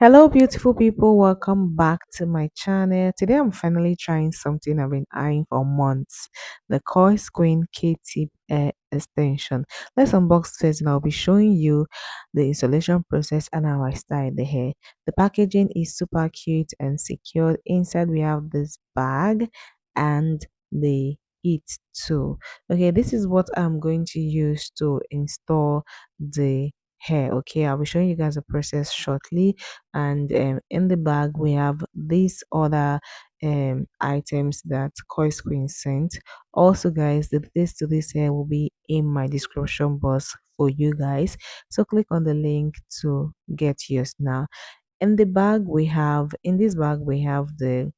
Hello, beautiful people. Welcome back to my channel. Today, I'm finally trying something I've been eyeing for months, the Coarse K-tip air extension. Let's unbox this and I'll be showing you the installation process and how I style the hair. The packaging is super cute and secured. Inside, we have this bag and the heat tool. Okay, this is what I'm going to use to install the hair. Okay, I'll be showing you guys the process shortly, and in the bag we have these other items that Coily sent. Also guys, the links to this here will be in my description box for you guys, so click on the link to get yours now. In this bag we have the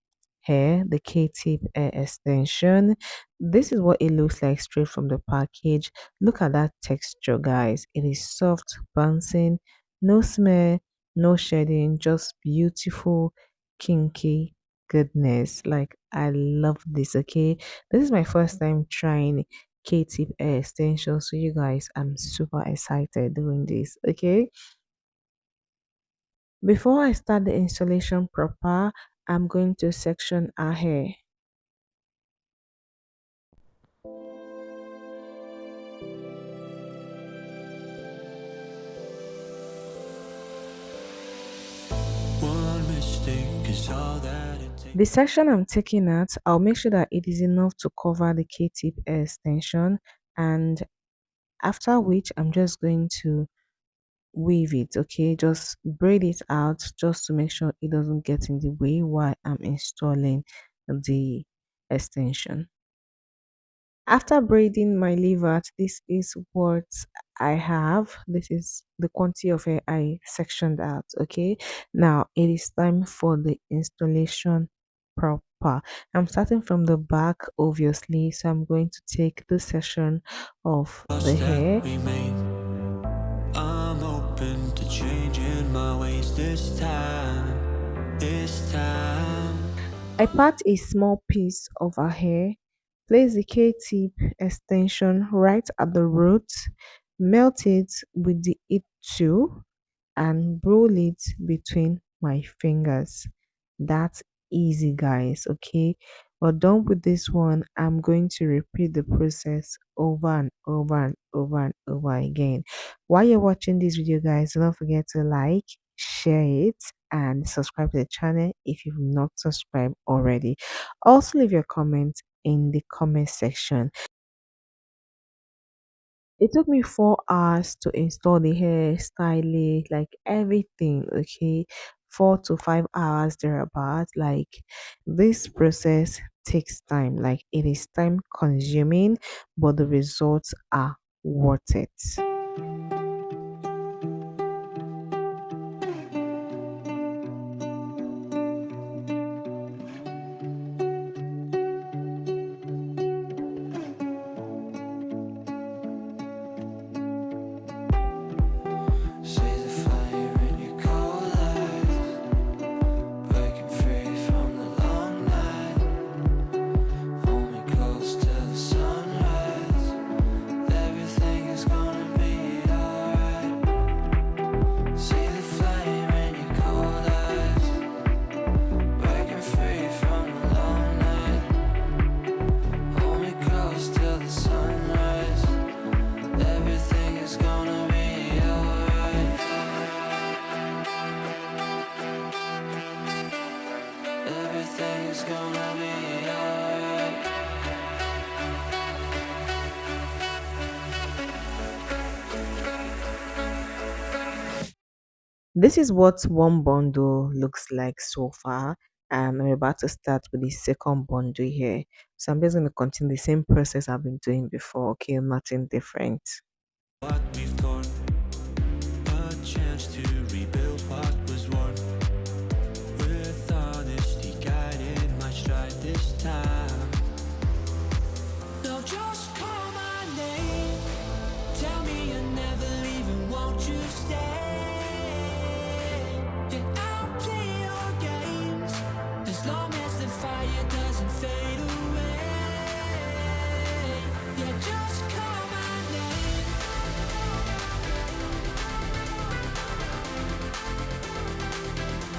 hair, the K-tip hair extension. This is what it looks like straight from the package. Look at that texture, guys. It is soft, bouncing, no smell, no shedding, just beautiful, kinky goodness. Like, I love this. Okay, this is my first time trying K-tip hair extension, so you guys, I'm super excited doing this. Okay, before I start the installation proper, I'm going to section our hair. The section I'm taking out, I'll make sure that it is enough to cover the K-tip hair extension, and after which I'm just going to weave it. Okay, just braid it out just to make sure it doesn't get in the way while I'm installing the extension. After braiding my lever, this is what I have. This is the quantity of hair I sectioned out. Okay, now it is time for the installation proper. I'm starting from the back, obviously, so I'm going to take the section of the hair. I'm open to changing my ways this time. I part a small piece of her hair, place the K-tip extension right at the root, melt it with the heat tool, and roll it between my fingers. That's easy, guys. Okay, but done with this one, I'm going to repeat the process over and over and over and over again. While you're watching this video, guys, don't forget to like, share it, and subscribe to the channel if you've not subscribed already. Also leave your comment in the comment section. It took me 4 hours to install the hair, style it, like everything. Okay, 4 to 5 hours thereabout. Like, this process takes time. Like, it is time consuming, but the results are worth it. This is what one bundle looks like so far, and I'm about to start with the second bundle here. So I'm just going to continue the same process I've been doing before. Okay, nothing different. What we've done, a chance to rebuild what was won, with honesty guiding my stride this time. Now just call my name, tell me you're never leaving, won't you stay?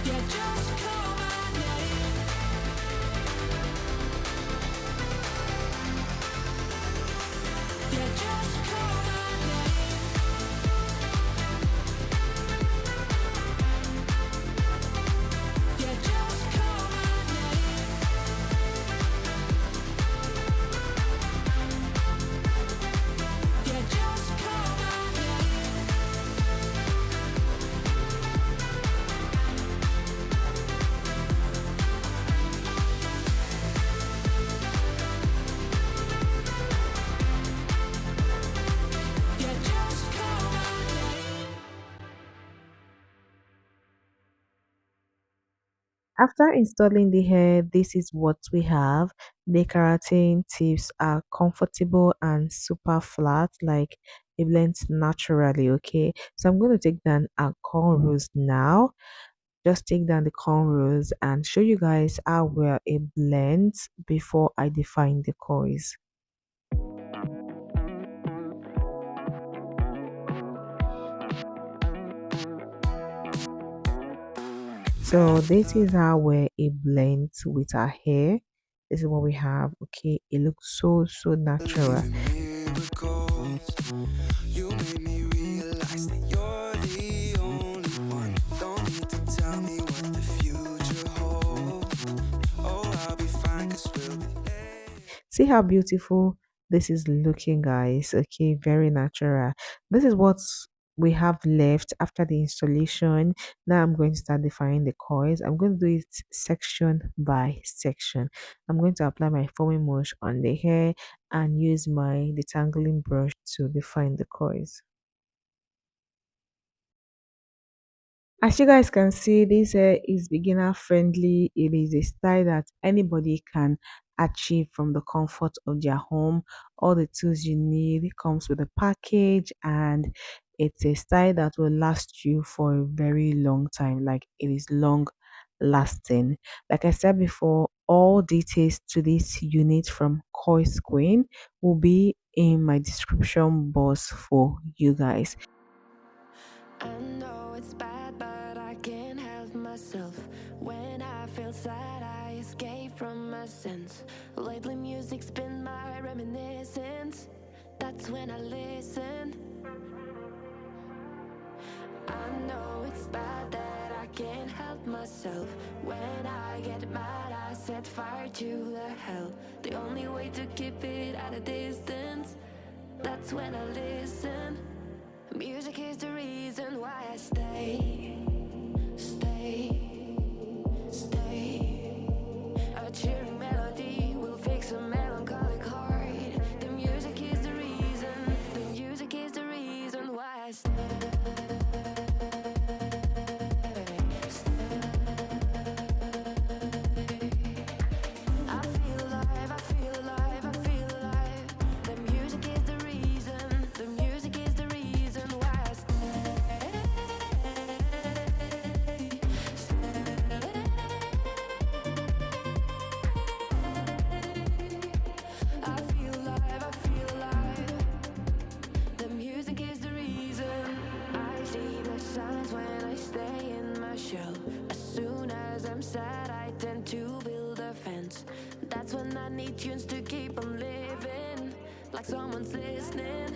Yeah, just call my name. Yeah, just call my name. Yeah, just call my name. Yeah, just call my name. Yeah, just call my name. After installing the hair, this is what we have. The keratin tips are comfortable and super flat, like it blends naturally. Okay, so I'm going to take down a cornrows now. Just take down the cornrows and show you guys how well it blends before I define the coils. So this is how where it blends with our hair. This is what we have. Okay, it looks so natural. Believe in miracles. You made me realize that you're the only one. Don't need to tell me what the future holds. Oh, I'll be fine, 'cause we'll be late. See how beautiful this is looking, guys. Okay, very natural. This is what we have left after the installation. Now I'm going to start defining the coils. I'm going to do it section by section. I'm going to apply my foaming wash on the hair and use my detangling brush to define the coils. As you guys can see, this hair is beginner friendly. It is a style that anybody can achieve from the comfort of their home. All the tools you need comes with a package, and it's a style that will last you for a very long time. Like it is long lasting. Like I said before, all details to this unit from Coarse will be in my description box for you guys. I know it's bad, but I can't help myself. When I feel sad, I escape from my sense. Lately, music's been my reminiscence. That's when I listen. I know it's bad that I can't help myself. When I get mad, I set fire to the hell. The only way to keep it at a distance, that's when I listen. Music is the reason why I stay, stay, stay. A cheering melody will fix a melancholic heart. The music is the reason, the music is the reason why I stay. I feel alive, I feel alive, I feel alive. The music is the reason, the music is the reason why I I feel alive, I feel alive. The music is the reason. I see the signs when I stay in my shell. As soon as I'm sad, I tend to build a fence. That's when I need tunes to keep on living, like someone's listening.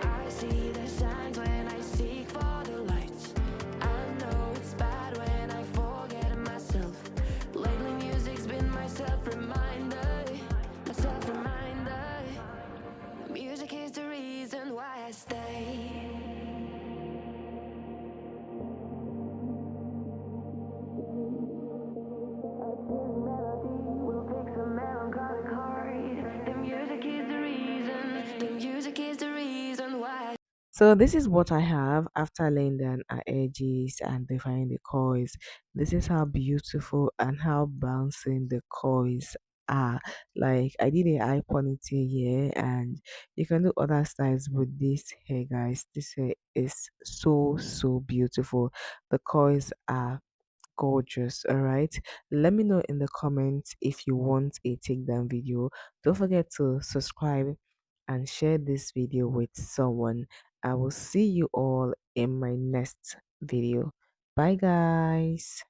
I see the signs when I seek for the lights. I know it's bad when I forget myself. Lately, music's been my self-reminder, my self-reminder. Music is the reason why I stay. Melody will fix a melancholic heart. The music is the reason. The music is the reason why. So this is what I have after laying down our edges and defining the coils. This is how beautiful and how bouncing the coils are. Like I did a eye ponytail here, and you can do other styles with this hair, guys. This hair is so beautiful. The coils are gorgeous. All right, let me know in the comments if you want a takedown video. Don't forget to subscribe and share this video with someone. I will see you all in my next video. Bye, guys.